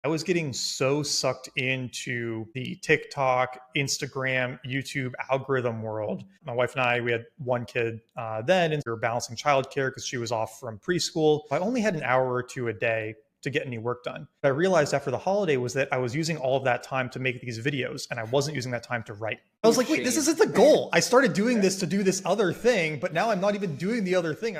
I was getting so sucked into the TikTok, Instagram, YouTube algorithm world. My wife and I, we had one kid then, and we were balancing childcare because she was off from preschool. I only had an hour or two a day to get any work done. What I realized after the holiday was that I was using all of that time to make these videos, and I wasn't using that time to write. I was like, wait, this isn't the goal. I started doing this to do this other thing, but now I'm not even doing the other thing.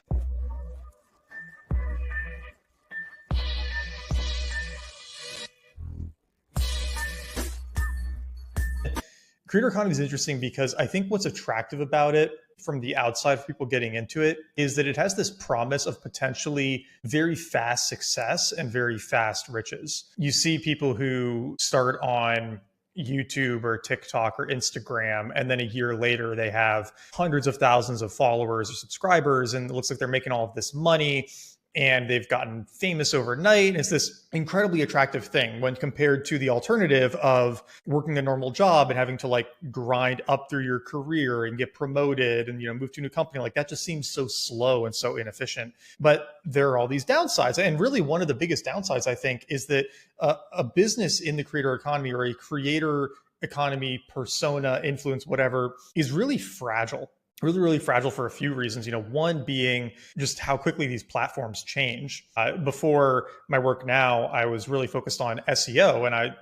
Creator economy is interesting because I think what's attractive about it from the outside for people getting into it is that it has this promise of potentially very fast success and very fast riches. You see people who start on YouTube or TikTok or Instagram, and then a year later they have hundreds of thousands of followers or subscribers, and it looks like they're making all of this money and they've gotten famous overnight. It's this incredibly attractive thing when compared to the alternative of working a normal job and having to like grind up through your career and get promoted and, move to a new company. Like that just seems so slow and so inefficient. But there are all these downsides. And really one of the biggest downsides, I think, is that a business in the creator economy or a creator economy persona, influence, whatever, is really fragile. Really fragile for a few reasons. One being just how quickly these platforms change. Before my work now, I was really focused on SEO, and I,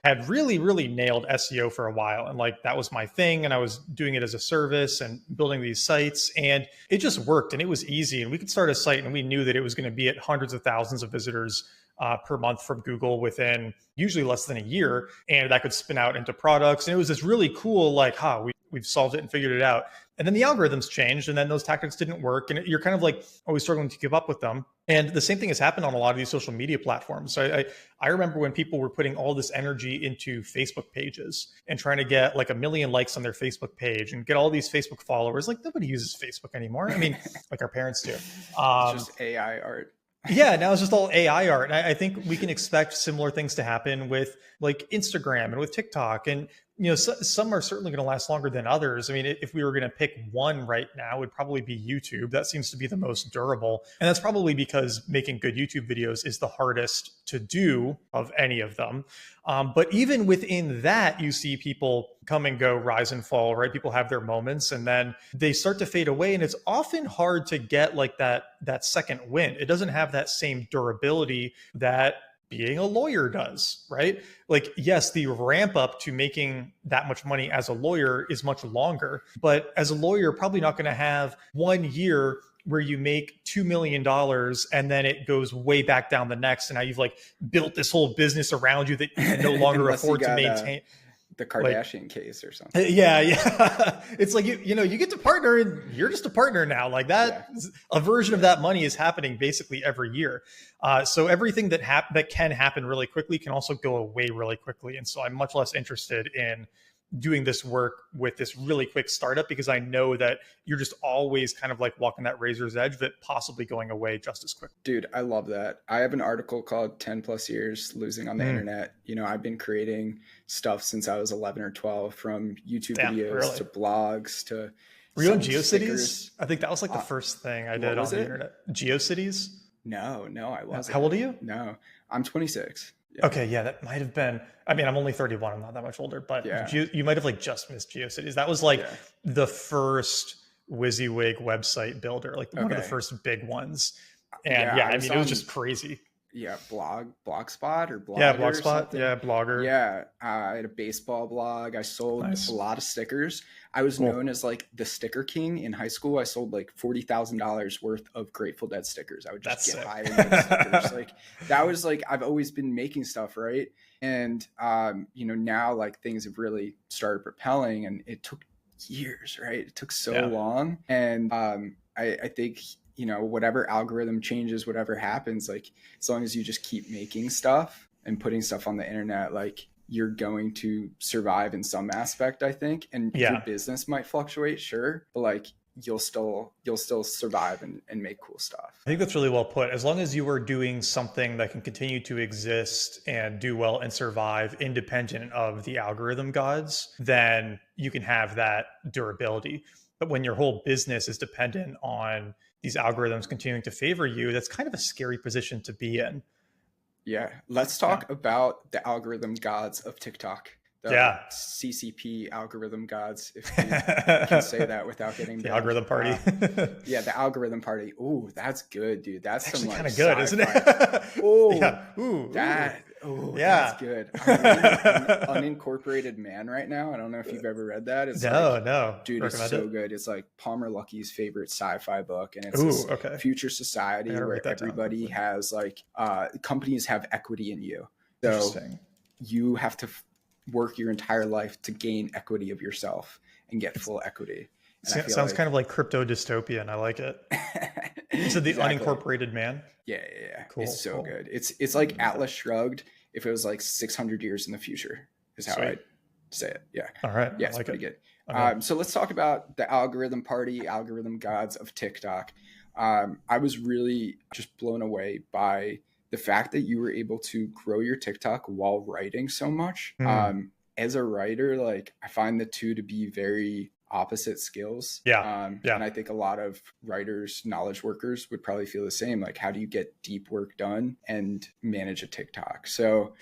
had really nailed SEO for a while. And like, that was my thing. And I was doing it as a service and building these sites, and it just worked and it was easy. And we could start a site and we knew that it was going to be at hundreds of thousands of visitors per month from Google within usually less than a year. And that could spin out into products. And it was this really cool, like, we've solved it and figured it out. And then the algorithms changed, and then those tactics didn't work. And you're kind of like always struggling to keep up with them. And the same thing has happened on a lot of these social media platforms. So I remember when people were putting all this energy into Facebook pages and trying to get like 1 million likes on their Facebook page and get all these Facebook followers. Like nobody uses Facebook anymore. I mean, like our parents do. It's just AI art. Yeah, now it's just all AI art. And I think we can expect similar things to happen with like Instagram and with TikTok. And, some are certainly going to last longer than others. I mean, if we were going to pick one right now, it would probably be YouTube. That seems to be the most durable. And that's probably because making good YouTube videos is the hardest to do of any of them. But even within that, you see people come and go, rise and fall, right? People have their moments and then they start to fade away. And it's often hard to get like that second win. It doesn't have that same durability that being a lawyer does, right? Like, yes, the ramp up to making that much money as a lawyer is much longer, but as a lawyer, you're probably not going to have 1 year where you make $2 million and then it goes way back down the next. And now you've like built this whole business around you that you can no longer afford to maintain. The Kardashian case or something. Yeah. It's like, you get to partner and you're just a partner now. Like that, a version of that money is happening basically every year. So everything that can happen really quickly can also go away really quickly. And so I'm much less interested in doing this work with this really quick startup because I know that you're just always kind of like walking that razor's edge of it possibly going away just as quick. Dude, I love that. I have an article called 10 plus years losing on the internet. I've been creating stuff since I was 11 or 12, from YouTube videos to blogs to... Were you on GeoCities? I think that was like the first thing I did on the internet. GeoCities? No, I wasn't. How old are you? No, I'm 26. Yeah. Okay, yeah, that might have been. I mean, I'm only 31. I'm not that much older, but you might have like just missed GeoCities. That was like the first WYSIWYG website builder, like one of the first big ones. And I mean, it was just crazy. Yeah, Blogspot or Blogger. Yeah, Blogspot. Yeah, Blogger. Yeah, I had a baseball blog. I sold a lot of stickers. I was known as like the sticker king in high school. I sold like $40,000 worth of Grateful Dead stickers. I would just get high and make stickers. Like that was like, I've always been making stuff, right? And now like things have really started propelling, and it took years, right? It took so long, and I think. Whatever algorithm changes, whatever happens, like as long as you just keep making stuff and putting stuff on the internet, like you're going to survive in some aspect, I think. And your business might fluctuate, sure, but like you'll still survive and make cool stuff. I think that's really well put. As long as you are doing something that can continue to exist and do well and survive independent of the algorithm gods, then you can have that durability. But when your whole business is dependent on these algorithms continuing to favor you, that's kind of a scary position to be in. Yeah. Let's talk about the algorithm gods of TikTok. The CCP algorithm gods, if you can say that without getting the algorithm party. Yeah, the algorithm party. Ooh, that's good, dude. That's actually some like kind of good, isn't it? Oh, yeah. That's good. I'm reading Unincorporated Man right now. I don't know if you've ever read that. It's no. Dude, it's so good. It's like Palmer Luckey's favorite sci-fi book, and it's this future society where everybody has like companies have equity in you. So you have to work your entire life to gain equity of yourself and get full equity. And sounds kind of like crypto dystopian. I like it. So the Unincorporated Man. Yeah. Cool. It's so good. It's like Atlas Shrugged if it was like 600 years in the future is how I'd say it. Yeah. All right. Yeah, it's pretty good. So let's talk about the algorithm party, algorithm gods of TikTok. I was really just blown away by the fact that you were able to grow your TikTok while writing so much. As a writer, like I find the two to be very opposite skills. And I think a lot of writers, knowledge workers would probably feel the same. Like, how do you get deep work done and manage a TikTok? So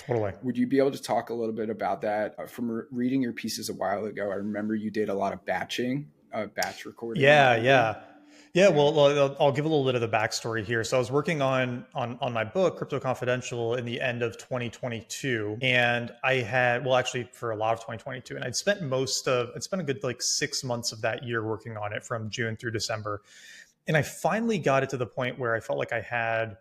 would you be able to talk a little bit about that? From reading your pieces a while ago, I remember you did a lot of batch recording. Yeah, well, I'll give a little bit of the backstory here. So I was working on my book, Crypto Confidential, in the end of 2022. And I had, actually for a lot of 2022. And I'd spent a good like 6 months of that year working on it from June through December. And I finally got it to the point where I felt like I had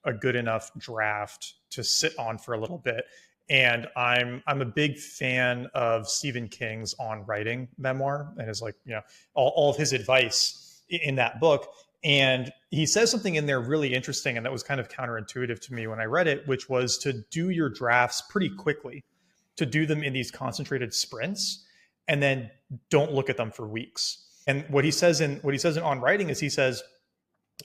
a good enough draft to sit on for a little bit. And I'm a big fan of Stephen King's On Writing memoir and his all of his advice in that book. And he says something in there really interesting, and that was kind of counterintuitive to me when I read it, which was to do your drafts pretty quickly, to do them in these concentrated sprints, and then don't look at them for weeks. And what he says in On Writing is he says,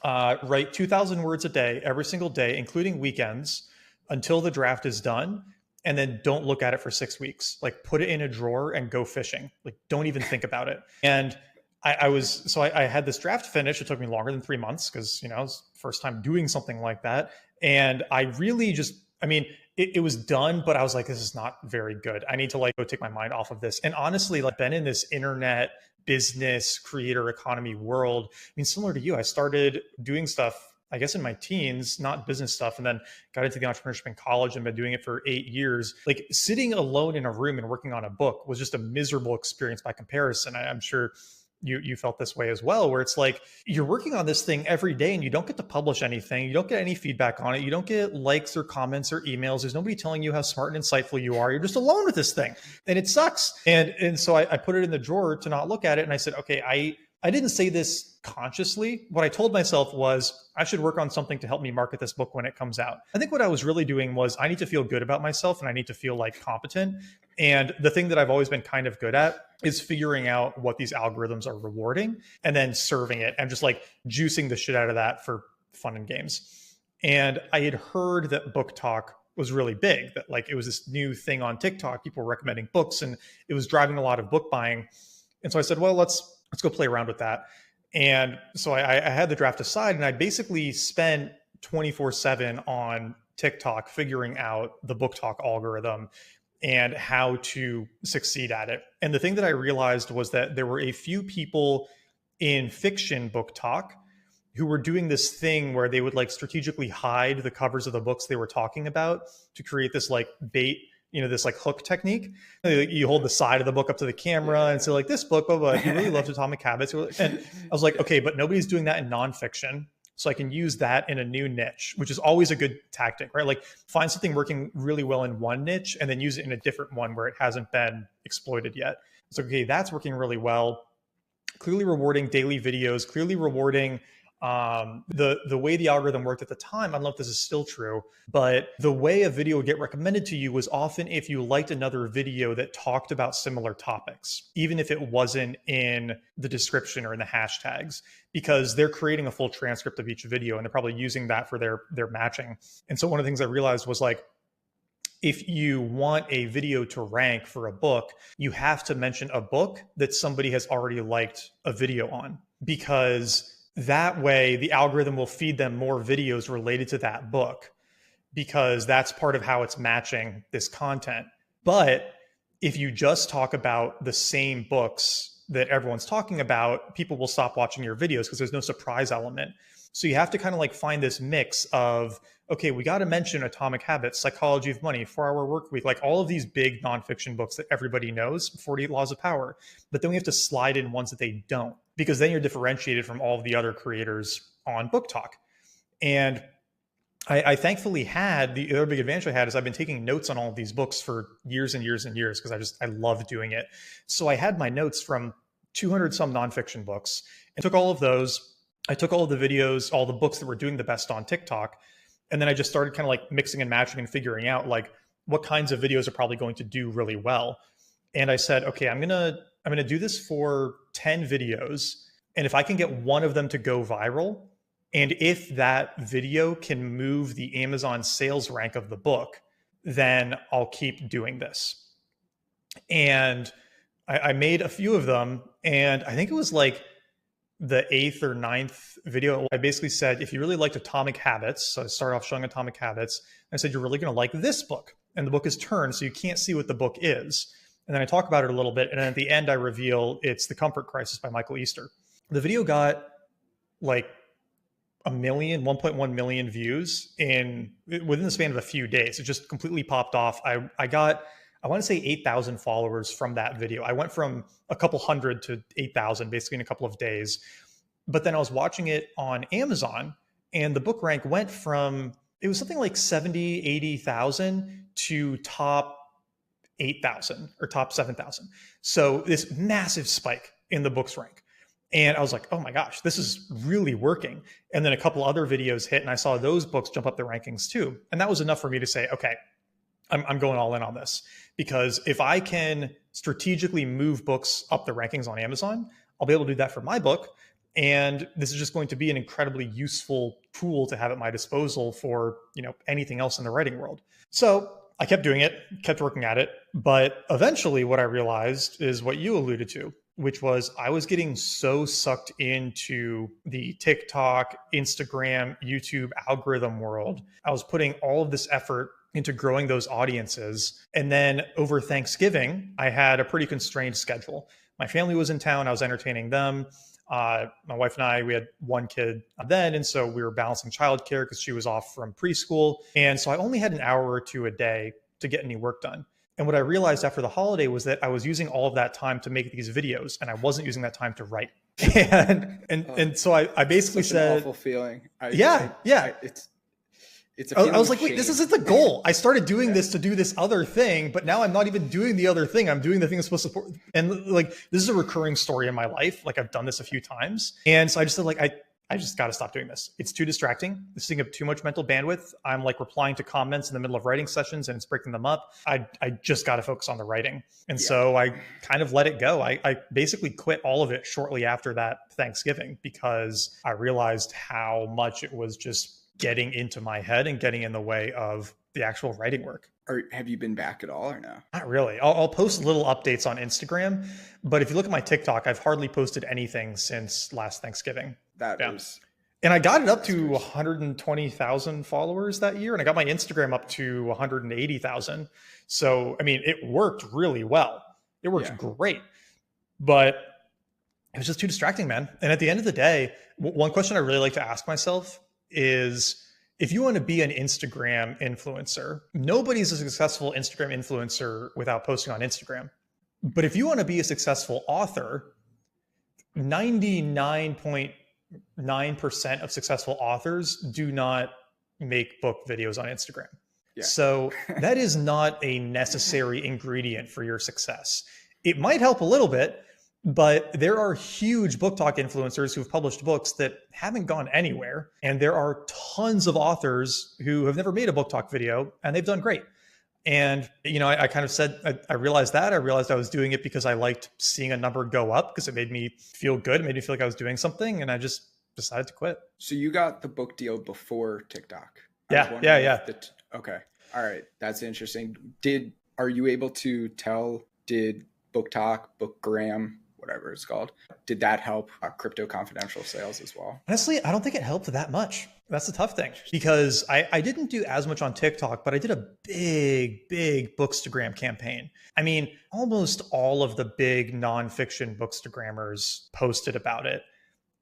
write 2,000 words a day, every single day, including weekends, until the draft is done. And then don't look at it for 6 weeks. Like, put it in a drawer and go fishing. Like, don't even think about it. And I had this draft finished. It took me longer than 3 months because, it was the first time doing something like that. And I really it was done, but I was like, this is not very good. I need to go take my mind off of this. And honestly, been in this internet business creator economy world. Similar to you, I started doing stuff, I guess, in my teens, not business stuff, and then got into the entrepreneurship in college and been doing it for 8 years. Like, sitting alone in a room and working on a book was just a miserable experience by comparison. I'm sure you felt this way as well, where it's like you're working on this thing every day and you don't get to publish anything. You don't get any feedback on it. You don't get likes or comments or emails. There's nobody telling you how smart and insightful you are. You're just alone with this thing and it sucks. And so I put it in the drawer to not look at it. And I said, okay, I didn't say this consciously. What I told myself was I should work on something to help me market this book when it comes out. I think what I was really doing was I need to feel good about myself and I need to feel like competent. And the thing that I've always been kind of good at is figuring out what these algorithms are rewarding and then serving it and just juicing the shit out of that for fun and games. And I had heard that BookTok was really big, that it was this new thing on TikTok. People were recommending books and it was driving a lot of book buying. And so I said, well, let's go play around with that. And so I had the draft aside and I basically spent 24/7 on TikTok figuring out the BookTok algorithm and how to succeed at it. And the thing that I realized was that there were a few people in fiction BookTok who were doing this thing where they would strategically hide the covers of the books they were talking about to create this bait, this hook technique. You hold the side of the book up to the camera and say this book, blah, blah, he really loves Atomic Habits. And I was like, okay, but nobody's doing that in nonfiction. So I can use that in a new niche, which is always a good tactic, right? Find something working really well in one niche and then use it in a different one where it hasn't been exploited yet. So, okay, that's working really well. Clearly rewarding daily videos, clearly rewarding the way the algorithm worked at the time. I don't know if this is still true, but the way a video would get recommended to you was often if you liked another video that talked about similar topics, even if it wasn't in the description or in the hashtags, because they're creating a full transcript of each video and they're probably using that for their matching. And so one of the things I realized was if you want a video to rank for a book, you have to mention a book that somebody has already liked a video on, because that way the algorithm will feed them more videos related to that book. because that's part of how it's matching this content. But if you just talk about the same books that everyone's talking about, people will stop watching your videos because there's no surprise element. So you have to kind of like find this mix of, okay, we got to mention Atomic Habits, Psychology of Money, 4-Hour Workweek, like all of these big nonfiction books that everybody knows, 48 Laws of Power. But then we have to slide in ones that they don't, because then you're differentiated from all of the other creators on BookTok. And I thankfully had, the other big advantage I had is I've been taking notes on all of these books for years and years and years because I love doing it. So I had my notes from 200 some nonfiction books and took all of those. I took all of the videos, all the books that were doing the best on TikTok. And then I just started kind of like mixing and matching and figuring out like what kinds of videos are probably going to do really well. And I said, okay, I'm gonna do this for 10 videos. And if I can get one of them to go viral, and if that video can move the Amazon sales rank of the book, then I'll keep doing this. And I made a few of them. And I think it was like the 8th or 9th video. I basically said, if you really liked Atomic Habits, so I started off showing Atomic Habits, I said, you're really going to like this book. And the book is turned, so you can't see what the book is. And then I talk about it a little bit. And then at the end, I reveal it's The Comfort Crisis by Michael Easter. The video got like 1.1 million views within the span of a few days. It just completely popped off. I got, I want to say 8,000 followers from that video. I went from a couple hundred to 8,000 basically in a couple of days. But then I was watching it on Amazon and the book rank went from, it was something like 70, 80,000 to top 8,000 or top 7,000. So this massive spike in the book's rank. And I was like, oh my gosh, this is really working. And then a couple other videos hit and I saw those books jump up the rankings too. And that was enough for me to say, okay, I'm going all in on this. Because if I can strategically move books up the rankings on Amazon, I'll be able to do that for my book. And this is just going to be an incredibly useful tool to have at my disposal for, anything else in the writing world. So I kept doing it, kept working at it. But eventually what I realized is what you alluded to, which was I was getting so sucked into the TikTok, Instagram, YouTube algorithm world. I was putting all of this effort into growing those audiences. And then over Thanksgiving, I had a pretty constrained schedule. My family was in town. I was entertaining them. My wife and I, we had one kid then. And so we were balancing childcare because she was off from preschool. And so I only had an hour or two a day to get any work done. And what I realized after the holiday was that I was using all of that time to make these videos and I wasn't using that time to write. And so I basically said, an awful feeling. It's I was like, wait, this isn't the goal. I started doing this to do this other thing, but now I'm not even doing the other thing. I'm doing the thing that's supposed to support. And like, this is a recurring story in my life. Like I've done this a few times. And so I just said like, I just got to stop doing this. It's too distracting. This is taking up too much mental bandwidth. I'm like replying to comments in the middle of writing sessions and it's breaking them up. I just got to focus on the writing. And so I kind of let it go. I basically quit all of it shortly after that Thanksgiving because I realized how much it was just getting into my head and getting in the way of the actual writing work. Or have you been back at all or no? Not really. I'll post little updates on Instagram, but if you look at my TikTok, I've hardly posted anything since last Thanksgiving. And I got it up to 120,000 followers that year, and I got my Instagram up to 180,000. So, I mean, it worked really well. It worked great, but it was just too distracting, man. And at the end of the day, one question I really like to ask myself is, if you want to be an Instagram influencer, nobody's a successful Instagram influencer without posting on Instagram. But if you want to be a successful author, 99.9% of successful authors do not make book videos on Instagram. Yeah. So that is not a necessary ingredient for your success. It might help a little bit, but there are huge BookTok influencers who've published books that haven't gone anywhere. And there are tons of authors who have never made a BookTok video and they've done great. And, I kind of said, I realized that. I realized I was doing it because I liked seeing a number go up because it made me feel good. It made me feel like I was doing something. And I just decided to quit. So you got the book deal before TikTok? Yeah. Okay. All right. That's interesting. Are you able to tell, did BookTok, BookGram, whatever it's called. Did that help Crypto Confidential sales as well? Honestly, I don't think it helped that much. That's the tough thing, because I didn't do as much on TikTok, but I did a big Bookstagram campaign. I mean, almost all of the big nonfiction Bookstagrammers posted about it.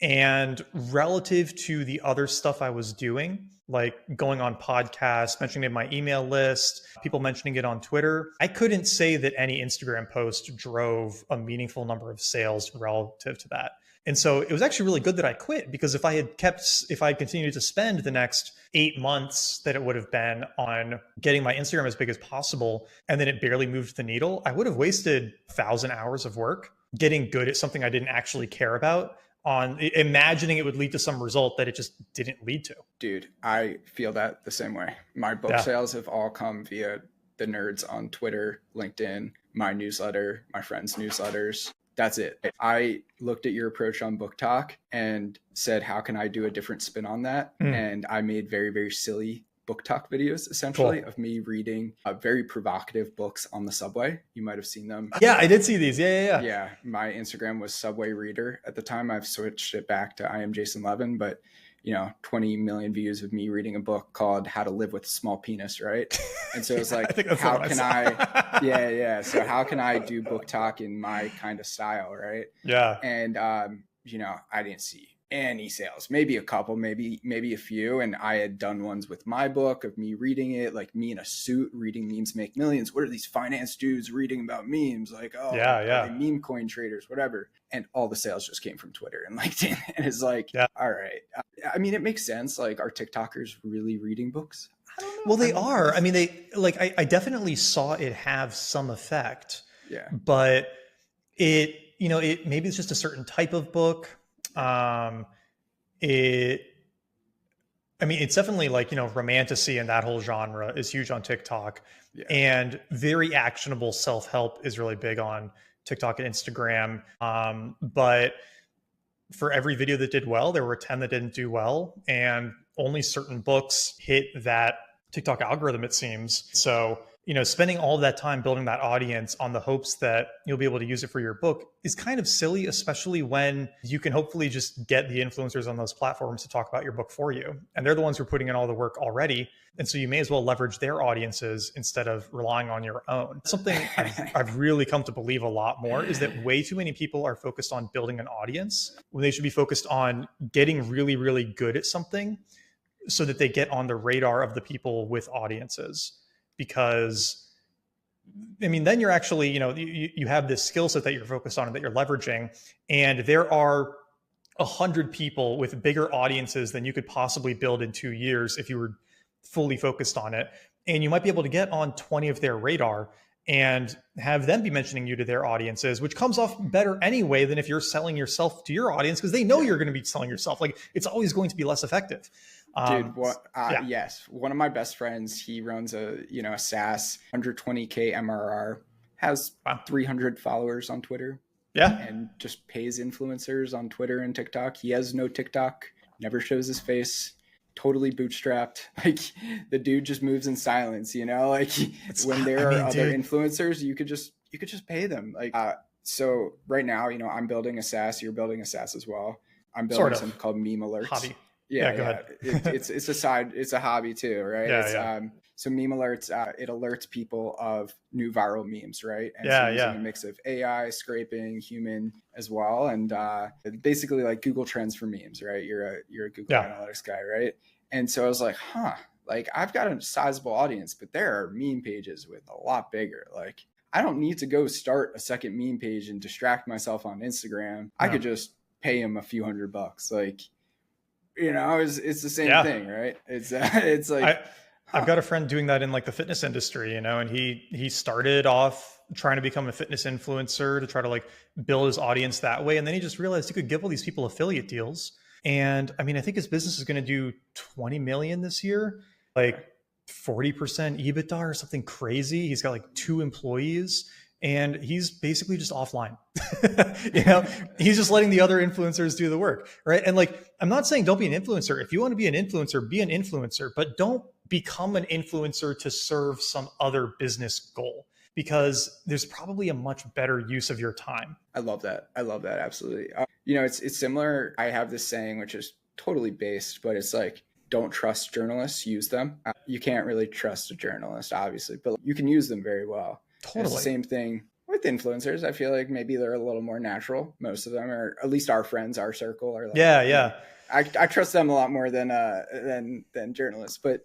And relative to the other stuff I was doing, like going on podcasts, mentioning it in my email list, people mentioning it on Twitter, I couldn't say that any Instagram post drove a meaningful number of sales relative to that. And so it was actually really good that I quit, because if I had continued to spend the next 8 months that it would have been on getting my Instagram as big as possible, and then it barely moved the needle, I would have wasted 1,000 hours of work getting good at something I didn't actually care about, on imagining it would lead to some result that it just didn't lead to. Dude, I feel that the same way. My book sales have all come via the nerds on Twitter, LinkedIn, my newsletter, my friends' newsletters. That's it. I looked at your approach on BookTok and said, how can I do a different spin on that? And I made very, very silly BookTok videos, essentially, of me reading very provocative books on the subway. You might have seen them. Yeah, I did see these. Yeah. Yeah, my Instagram was Subway Reader at the time. I've switched it back to I am Jason Levin, but 20 million views of me reading a book called How to Live with a Small Penis, right? And so it's like, how can I so how can I do BookTok in my kind of style, right? Yeah. And I didn't see any sales, maybe a couple, maybe a few. And I had done ones with my book of me reading it, like me in a suit reading Memes Make Millions. What are these finance dudes reading about memes? Like, are they meme coin traders, whatever. And all the sales just came from Twitter and LinkedIn. And it's like, all right. I mean, it makes sense. Like, are TikTokers really reading books? I don't know. Well, they are. I mean, I definitely saw it have some effect. Yeah. But it maybe it's just a certain type of book. It's definitely like, romantasy and that whole genre is huge on TikTok, and very actionable self-help is really big on TikTok and Instagram. But for every video that did well, there were 10 that didn't do well, and only certain books hit that TikTok algorithm, it seems. So, spending all of that time building that audience on the hopes that you'll be able to use it for your book is kind of silly, especially when you can hopefully just get the influencers on those platforms to talk about your book for you. And they're the ones who are putting in all the work already. And so you may as well leverage their audiences instead of relying on your own. Something I've really come to believe a lot more is that way too many people are focused on building an audience when they should be focused on getting really, really good at something so that they get on the radar of the people with audiences. Because then you're actually, you have this skill set that you're focused on and that you're leveraging. And there are 100 people with bigger audiences than you could possibly build in 2 years if you were fully focused on it. And you might be able to get on 20 of their radar and have them be mentioning you to their audiences, which comes off better anyway than if you're selling yourself to your audience, because they know you're going to be selling yourself. Like, it's always going to be less effective. Dude, yes. One of my best friends, he runs a SaaS, 120K MRR, has 300 followers on Twitter. Yeah. And just pays influencers on Twitter and TikTok. He has no TikTok, never shows his face, totally bootstrapped. Like, the dude just moves in silence, like when there are other influencers, you could just pay them. Like, so right now, I'm building a SaaS, you're building a SaaS as well. I'm building something called Meme Alerts. Hobby. Yeah, go ahead. It's a hobby too, right? So Meme Alerts, it alerts people of new viral memes, right? And so using a mix of AI, scraping, human as well, and basically like Google Trends for memes, right? You're a Google Analytics guy, right? And so I was like, like I've got a sizable audience, but there are meme pages with a lot bigger. Like, I don't need to go start a second meme page and distract myself on Instagram. I could just pay him a few $100. Like, it's the same thing, right? It's like I've got a friend doing that in like the fitness industry, and he started off trying to become a fitness influencer to try to like build his audience that way, and then he just realized he could give all these people affiliate deals. And I think his business is going to do 20 million this year, like 40% EBITDA or something crazy. He's got like 2 employees. And he's basically just offline. He's just letting the other influencers do the work, right? And like, I'm not saying don't be an influencer. If you want to be an influencer, but don't become an influencer to serve some other business goal. because there's probably a much better use of your time. I love that. Absolutely. It's similar. I have this saying, which is totally based, but it's like, don't trust journalists, use them. You can't really trust a journalist, obviously, but you can use them very well. Totally. It's the same thing with influencers. I feel like maybe they're a little more natural. Most of them, or at least our friends, our circle, are like, yeah. I trust them a lot more than journalists. But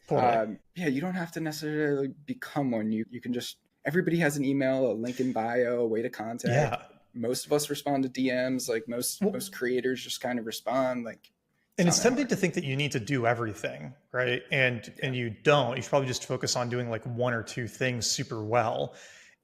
you don't have to necessarily become one. You can just, everybody has an email, a link in bio, a way to contact. Yeah. Most of us respond to DMs. Like most creators just kind of respond. Like, and it's tempting to think that you need to do everything, right? And you don't. You should probably just focus on doing like one or two things super well.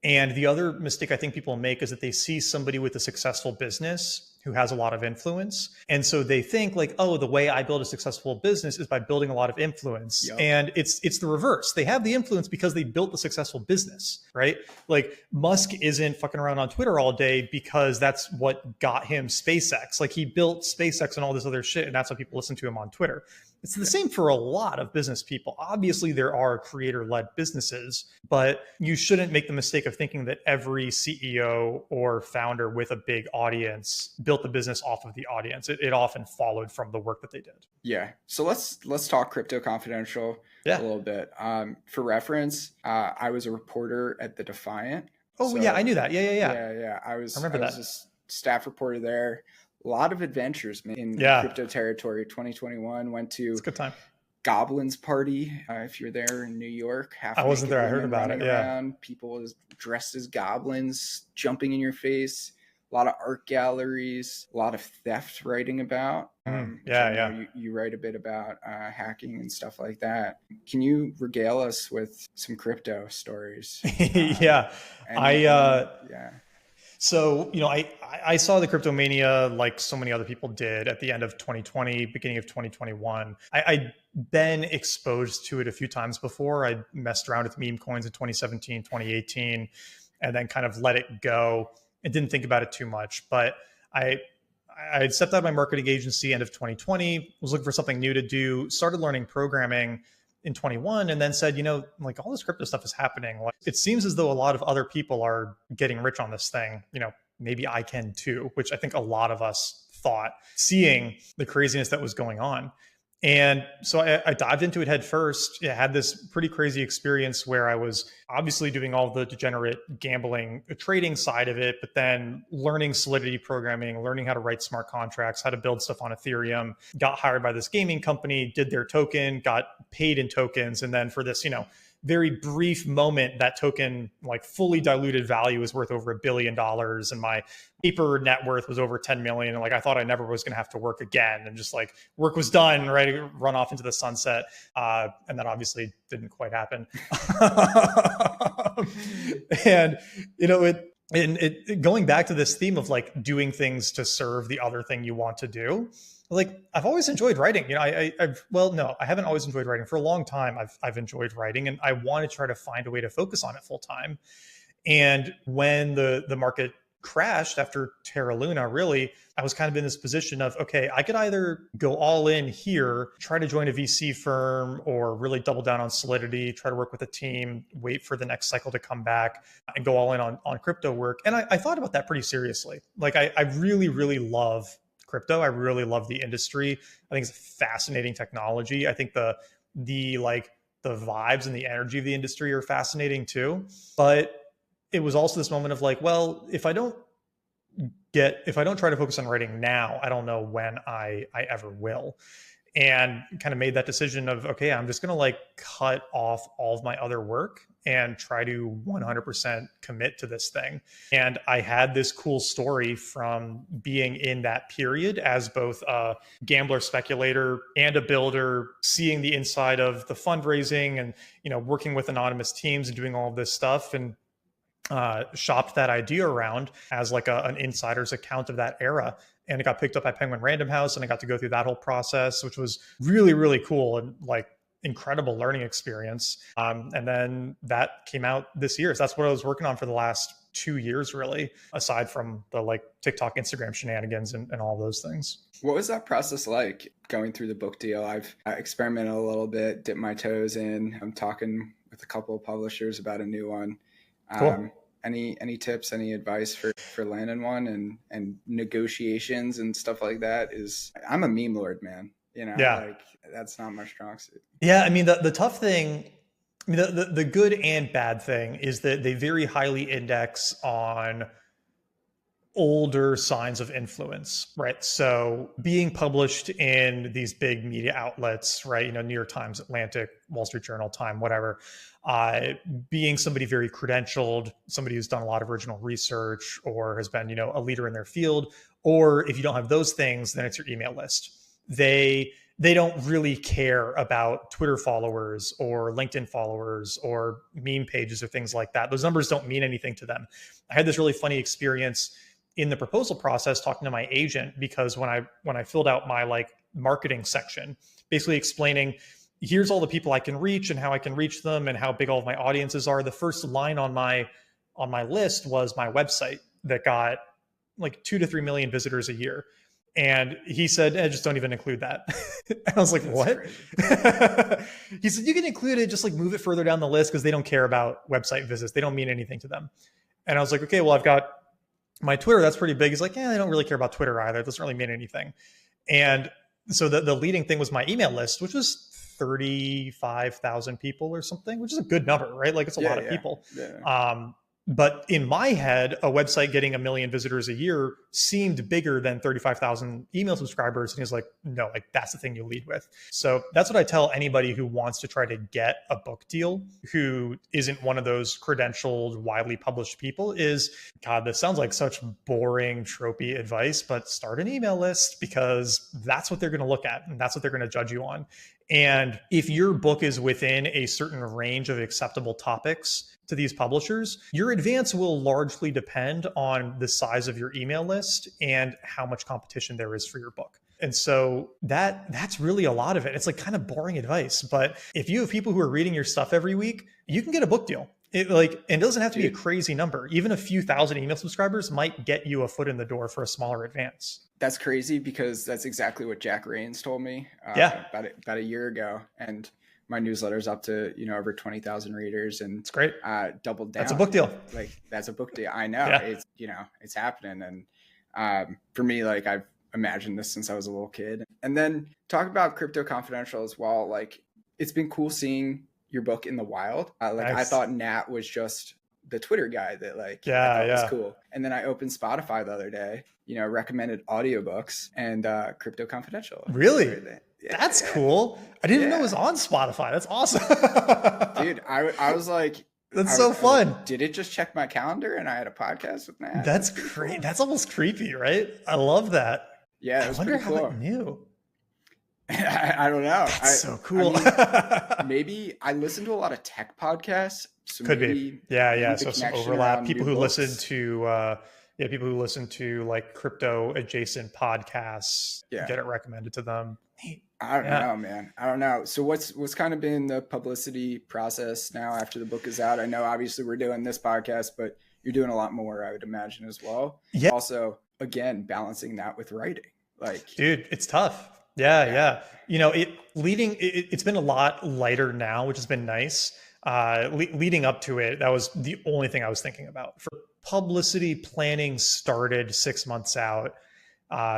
And the other mistake I think people make is that they see somebody with a successful business who has a lot of influence. And so they think like, oh, the way I build a successful business is by building a lot of influence. Yep. And it's the reverse. They have the influence because they built the successful business, right? Like Musk isn't fucking around on Twitter all day because that's what got him SpaceX. Like he built SpaceX and all this other shit, and that's why people listen to him on Twitter. It's the same for a lot of business people. Obviously, there are creator-led businesses, but you shouldn't make the mistake of thinking that every CEO or founder with a big audience built the business off of the audience. It often followed from the work that they did. Yeah. So let's talk Crypto Confidential a little bit. For reference, I was a reporter at the Defiant. Oh, yeah, I knew that. Yeah. I remember that. I was a staff reporter there. A lot of adventures in crypto territory. 2021 went to it's a good time. Goblin's party. If you're there in New York, I wasn't there. I heard about it. Yeah. Around, people dressed as goblins, jumping in your face. A lot of art galleries, a lot of theft writing about. You write a bit about hacking and stuff like that. Can you regale us with some crypto stories? So, I saw the crypto mania like so many other people did at the end of 2020, beginning of 2021. I'd been exposed to it a few times before. I messed around with meme coins in 2017, 2018, and then kind of let it go and didn't think about it too much. But I had stepped out of my marketing agency end of 2020, was looking for something new to do, started learning programming in 21, and then said, like all this crypto stuff is happening. Like, it seems as though a lot of other people are getting rich on this thing. Maybe I can too, which I think a lot of us thought, seeing the craziness that was going on. And so I dived into it head first. I had this pretty crazy experience where I was obviously doing all the degenerate gambling, trading side of it, but then learning Solidity programming, learning how to write smart contracts, how to build stuff on Ethereum, got hired by this gaming company, did their token, got paid in tokens. And then for this, very brief moment, that token, like fully diluted value, is worth over $1 billion. And my paper net worth was over 10 million. And like, I thought I never was going to have to work again. And just like work was done, right? Run off into the sunset. And that obviously didn't quite happen. And, going back to this theme of like doing things to serve the other thing you want to do. Like, I've always enjoyed writing. I haven't always enjoyed writing. For a long time, I've enjoyed writing, and I want to try to find a way to focus on it full time. And when the market crashed after Terra Luna, really, I was kind of in this position of, okay, I could either go all in here, try to join a VC firm, or really double down on Solidity, try to work with a team, wait for the next cycle to come back, and go all in on crypto work. And I thought about that pretty seriously. Like, I really, really love crypto. I really love the industry. I think it's a fascinating technology. I think the vibes and the energy of the industry are fascinating too. But it was also this moment of like, well, if I don't try to focus on writing now, I don't know when I ever will. And kind of made that decision of, okay, I'm just going to like cut off all of my other work and try to 100% commit to this thing. And I had this cool story from being in that period as both a gambler, speculator, and a builder, seeing the inside of the fundraising and, working with anonymous teams and doing all of this stuff, and shopped that idea around as like an insider's account of that era. And it got picked up by Penguin Random House, and I got to go through that whole process, which was really, really cool and like incredible learning experience. And then that came out this year. So that's what I was working on for the last 2 years, really, aside from the like TikTok, Instagram shenanigans and all those things. What was that process like going through the book deal? I've experimented a little bit, dipped my toes in. I'm talking with a couple of publishers about a new one. Cool. Any tips, any advice for landing one and negotiations and stuff like that? I'm a meme lord, man. Like that's not my strong suit. Yeah. I mean, the tough thing, I mean, the good and bad thing is that they very highly index on older signs of influence, right? So being published in these big media outlets, right? New York Times, Atlantic, Wall Street Journal, Time, whatever, being somebody very credentialed, somebody who's done a lot of original research or has been, a leader in their field. Or if you don't have those things, then it's your email list. They don't really care about Twitter followers or LinkedIn followers or meme pages or things like that. Those numbers don't mean anything to them. I had this really funny experience in the proposal process talking to my agent, because when I filled out my marketing section, basically explaining here's all the people I can reach and how I can reach them and how big all of my audiences are, the first line on my list was my website that got 2 to 3 million visitors a year. And he said, just don't even include that. And I was like, what? He said, you can include it, just move it further down the list because they don't care about website visits. They don't mean anything to them. And I was like, okay, well, I've got my Twitter, that's pretty big. He's like, yeah, I don't really care about Twitter either. It doesn't really mean anything. And so the leading thing was my email list, which was 35,000 people or something, which is a good number, right? It's a lot of people. Yeah. But in my head, a website getting 1 million visitors a year seemed bigger than 35,000 email subscribers. And he's like, no, that's the thing you lead with. So that's what I tell anybody who wants to try to get a book deal, who isn't one of those credentialed, widely published people, is, God, this sounds like such boring, tropey advice, but start an email list, because that's what they're going to look at and that's what they're going to judge you on. And if your book is within a certain range of acceptable topics to these publishers, your advance will largely depend on the size of your email list and how much competition there is for your book. And so that's really a lot of it. It's kind of boring advice, but if you have people who are reading your stuff every week, you can get a book deal. And it doesn't have to be a crazy number. Even a few thousand email subscribers might get you a foot in the door for a smaller advance. That's crazy, because that's exactly what Jack Rains told me about a year ago. And my newsletter's up to, over 20,000 readers, and it's great. Doubled down. That's a book deal. That's a book deal. I know. Yeah. It's happening. And for me, I've imagined this since I was a little kid. And then talk about Crypto Confidential as well. It's been cool seeing your book in the wild. Nice. I thought Nat was just the Twitter guy that I thought was cool. And then I opened Spotify the other day, recommended audiobooks, and Crypto Confidential. Really? Yeah, that's cool. I didn't even know it was on Spotify. That's awesome. Dude, I was like, that's so fun. Did it just check my calendar and I had a podcast with Nat? That's great. Cool. That's almost creepy, right? I love that. Yeah, it was pretty cool. How it knew. I don't know. That's so cool. Maybe I listen to a lot of tech podcasts. So could be. Yeah. So some overlap. People who listen to people who listen to crypto adjacent podcasts get it recommended to them. I don't know, man. I don't know. So what's kind of been the publicity process now after the book is out? I know obviously we're doing this podcast, but you're doing a lot more, I would imagine, as well. Yeah. Also, again, balancing that with writing. Dude, it's tough. Yeah. It's been a lot lighter now, which has been nice. Leading up to it, that was the only thing I was thinking about. For publicity, planning started 6 months out.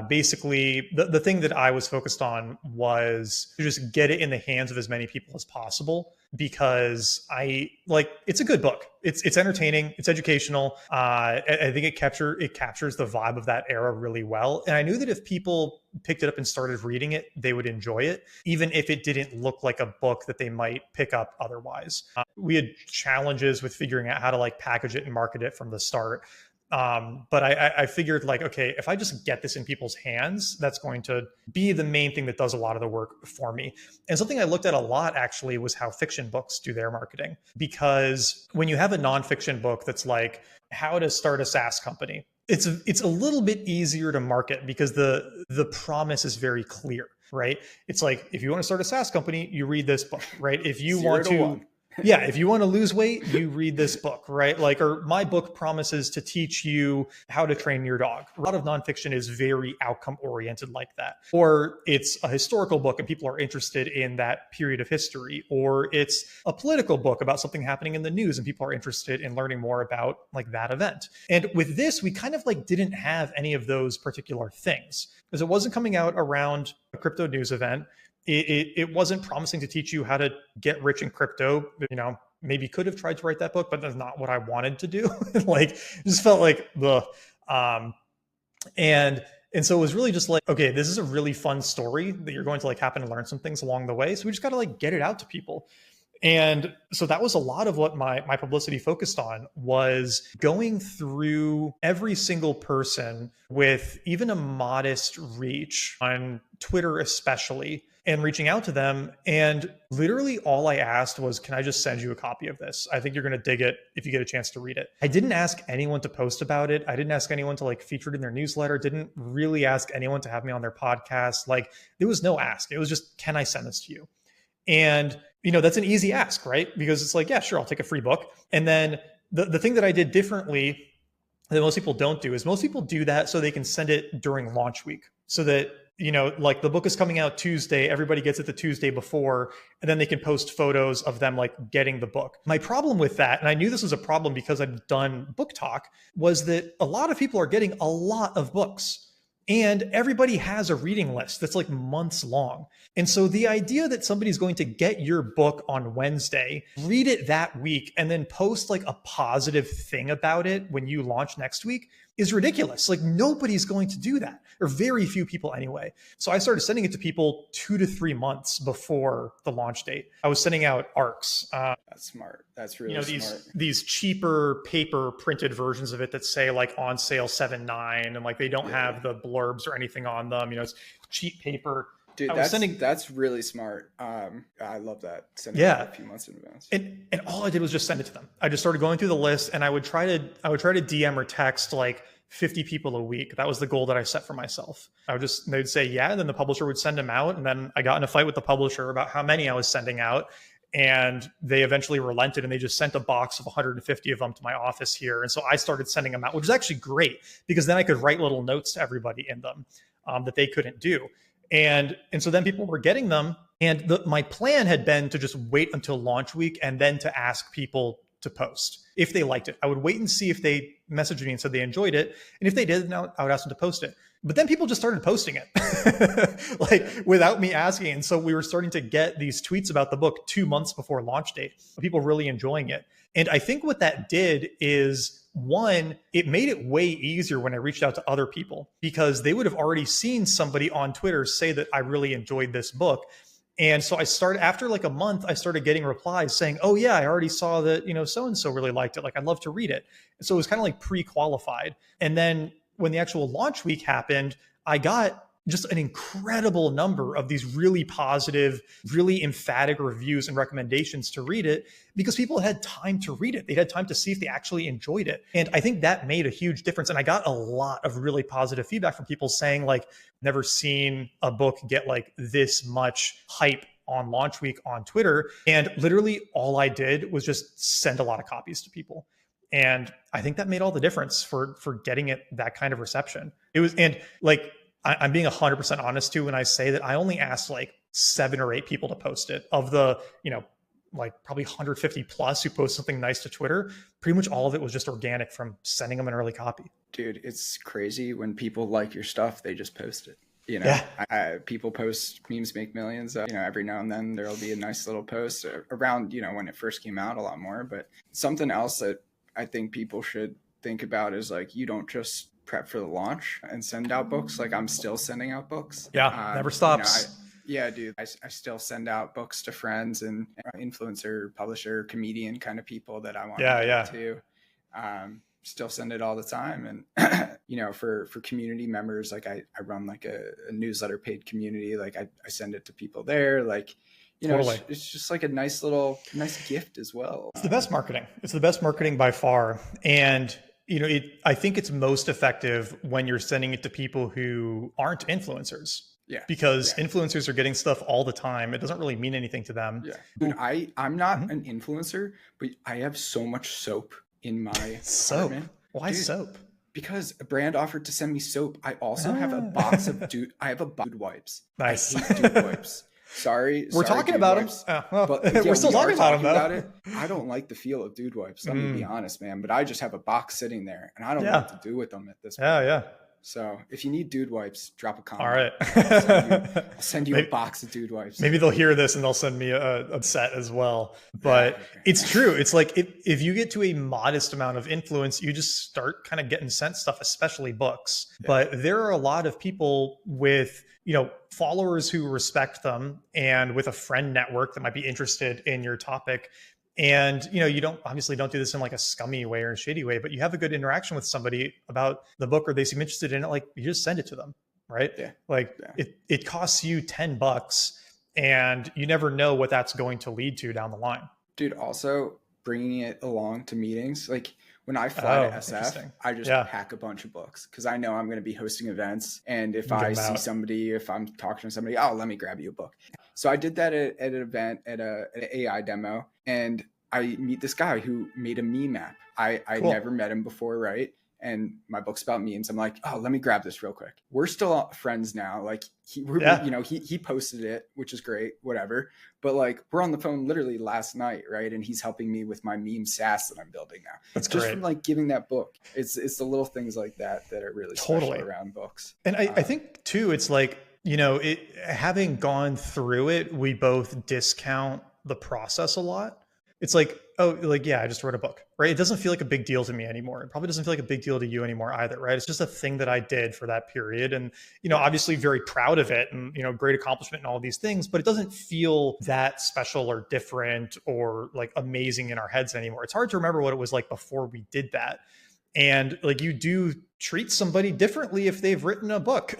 Basically, the thing that I was focused on was to just get it in the hands of as many people as possible, because it's a good book. It's entertaining. It's educational. I think it captures the vibe of that era really well. And I knew that if people picked it up and started reading it, they would enjoy it, even if it didn't look like a book that they might pick up otherwise. We had challenges with figuring out how to package it and market it from the start. But I figured okay, if I just get this in people's hands, that's going to be the main thing that does a lot of the work for me. And something I looked at a lot actually was how fiction books do their marketing, because when you have a nonfiction book that's how to start a SaaS company, it's a little bit easier to market because the promise is very clear, right? It's if you want to start a SaaS company, you read this book, right? If you want to Yeah, if you want to lose weight, you read this book, right? Like, or my book promises to teach you how to train your dog. A lot of nonfiction is very outcome oriented like that. Or it's a historical book and people are interested in that period of history. Or it's a political book about something happening in the news and people are interested in learning more about like that event. And with this, we kind of like didn't have any of those particular things because it wasn't coming out around a crypto news event. It wasn't promising to teach you how to get rich in crypto. You know, maybe could have tried to write that book, but that's not what I wanted to do. Like, it just felt like the and so it was really just like, okay, this is a really fun story that you're going to like happen to learn some things along the way. So we just got to like get it out to people. And so that was a lot of what my publicity focused on, was going through every single person with even a modest reach on Twitter, especially, and reaching out to them. And literally all I asked was, can I just send you a copy of this? I think you're going to dig it if you get a chance to read it. I didn't ask anyone to post about it. I didn't ask anyone to like feature it in their newsletter. Didn't really ask anyone to have me on their podcast. Like, there was no ask. It was just, can I send this to you? And, you know, that's an easy ask, right? Because it's like, yeah, sure, I'll take a free book. And then the thing that I did differently that most people don't do is most people do that so they can send it during launch week, so that, you know, like the book is coming out Tuesday, everybody gets it the Tuesday before, and then they can post photos of them like getting the book. My problem with that, and I knew this was a problem because I've done BookTok, was that a lot of people are getting a lot of books. And everybody has a reading list that's like months long. And so the idea that somebody's going to get your book on Wednesday, read it that week, and then post like a positive thing about it when you launch next week is ridiculous. Like, nobody's going to do that, or very few people anyway. So I started sending it to people 2 to 3 months before the launch date. I was sending out ARCs. That's smart. That's really smart. These cheaper paper printed versions of it that say like on sale 7.9, and like they don't have the blurbs or anything on them. You know, it's cheap paper. Dude, that's really smart. I love that. Sending it a few months in advance. And all I did was just send it to them. I just started going through the list, and I would try to DM or text like 50 people a week. That was the goal that I set for myself. They'd say, yeah, and then the publisher would send them out. And then I got in a fight with the publisher about how many I was sending out. And they eventually relented, and they just sent a box of 150 of them to my office here. And so I started sending them out, which was actually great because then I could write little notes to everybody in them that they couldn't do. And so then people were getting them. And my plan had been to just wait until launch week and then to ask people to post if they liked it. I would wait and see if they messaged me and said they enjoyed it. And if they did, now I would ask them to post it. But then people just started posting it like without me asking. And so we were starting to get these tweets about the book 2 months before launch date, people really enjoying it. And I think what that did is, one, it made it way easier when I reached out to other people, because they would have already seen somebody on Twitter say that I really enjoyed this book. And so I started, after like a month, I started getting replies saying, oh yeah, I already saw that, you know, so-and-so really liked it. Like, I'd love to read it. So it was kind of like pre-qualified. And then when the actual launch week happened, I got just an incredible number of these really positive, really emphatic reviews and recommendations to read it, because people had time to read it. They had time to see if they actually enjoyed it. And I think that made a huge difference. And I got a lot of really positive feedback from people saying, like, never seen a book get like this much hype on launch week on Twitter. And literally all I did was just send a lot of copies to people. And I think that made all the difference for getting it that kind of reception. It was, and like, I'm being 100% honest too when I say that I only asked like 7 or 8 people to post it. Of the, you know, like probably 150 plus who post something nice to Twitter, pretty much all of it was just organic from sending them an early copy. Dude, it's crazy when people like your stuff, they just post it. You know, people post memes make millions. You know, every now and then there'll be a nice little post around, you know, when it first came out, a lot more. But something else that I think people should think about is like, you don't just prep for the launch and send out books. Like, I'm still sending out books. Yeah, never stops. You know, dude, I still send out books to friends and influencer, publisher, comedian kind of people that I want to. Still send it all the time. And, you know, for community members, like I run like a newsletter paid community. Like I send it to people there. Like, you know, it's just like a nice gift as well. It's the best marketing. It's the best marketing by far. And you know, I think it's most effective when you're sending it to people who aren't influencers. Yeah. Because influencers are getting stuff all the time. It doesn't really mean anything to them. Yeah. Dude, I'm not an influencer, but I have so much soap in my apartment. Why soap? Because a brand offered to send me soap. I also have a box of dude wipes. Nice. I hate dude wipes. Sorry. We're talking about them. But we're still talking about them. I don't like the feel of dude wipes. Let me be honest, man. But I just have a box sitting there and I don't know what to do with them at this point. Yeah. So if you need dude wipes, drop a comment. All right. I'll send you a box of dude wipes. Maybe they'll hear this and they'll send me a set as well. But it's true. It's like if you get to a modest amount of influence, you just start kind of getting sent stuff, especially books. Yeah. But there are a lot of people with, followers who respect them and with a friend network that might be interested in your topic. And, you don't do this in like a scummy way or a shady way, but you have a good interaction with somebody about the book or they seem interested in it. Like you just send it to them, right? Yeah. It costs you $10 and you never know what that's going to lead to down the line. Dude, also bringing it along to meetings. Like when I fly to SF, I just pack a bunch of books because I know I'm going to be hosting events. And if I see somebody, if I'm talking to somebody, let me grab you a book. So I did that at an event at an AI demo. And I meet this guy who made a meme app. I never met him before, right? And my book's about memes. I'm like, let me grab this real quick. We're still friends now. Like he posted it, which is great, whatever. But like we're on the phone literally last night, right? And he's helping me with my meme SaaS that I'm building now. That's just great. From like giving that book. It's the little things like that are really special around books. And I think too, it's like, having gone through it, we both discount the process a lot. It's like, I just wrote a book, right? It doesn't feel like a big deal to me anymore. It probably doesn't feel like a big deal to you anymore either, right? It's just a thing that I did for that period. And, obviously very proud of it and, great accomplishment and all these things, but it doesn't feel that special or different or like amazing in our heads anymore. It's hard to remember what it was like before we did that. And like you do treat somebody differently if they've written a book.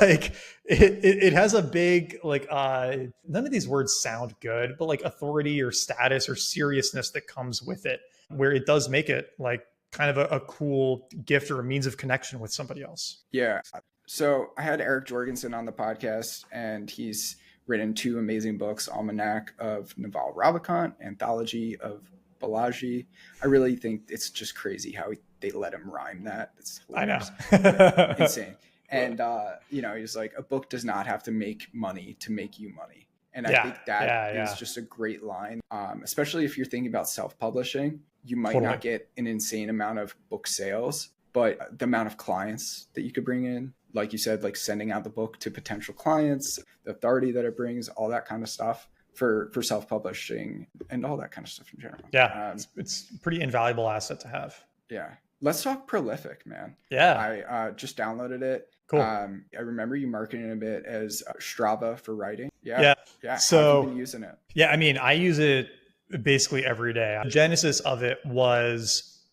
Like it has a big, like, none of these words sound good, but like authority or status or seriousness that comes with it, where it does make it like kind of a cool gift or a means of connection with somebody else. Yeah. So I had Eric Jorgenson on the podcast and he's written 2 amazing books, Almanac of Naval Ravikant, Anthology of Balaji. I really think it's just crazy how they let him rhyme that. It's hilarious. I know. Insane. And, he's like, a book does not have to make money to make you money. And I think that is just a great line, especially if you're thinking about self-publishing. You might not get an insane amount of book sales, but the amount of clients that you could bring in, like you said, like sending out the book to potential clients, the authority that it brings, all that kind of stuff. For self-publishing and all that kind of stuff in general. Yeah, it's a pretty invaluable asset to have. Yeah. Let's talk Prolific, man. Yeah. I just downloaded it. Cool. I remember you marketing it a bit as Strava for writing. Yeah. So how have you been using it? Yeah, I mean, I use it basically every day. The genesis of it was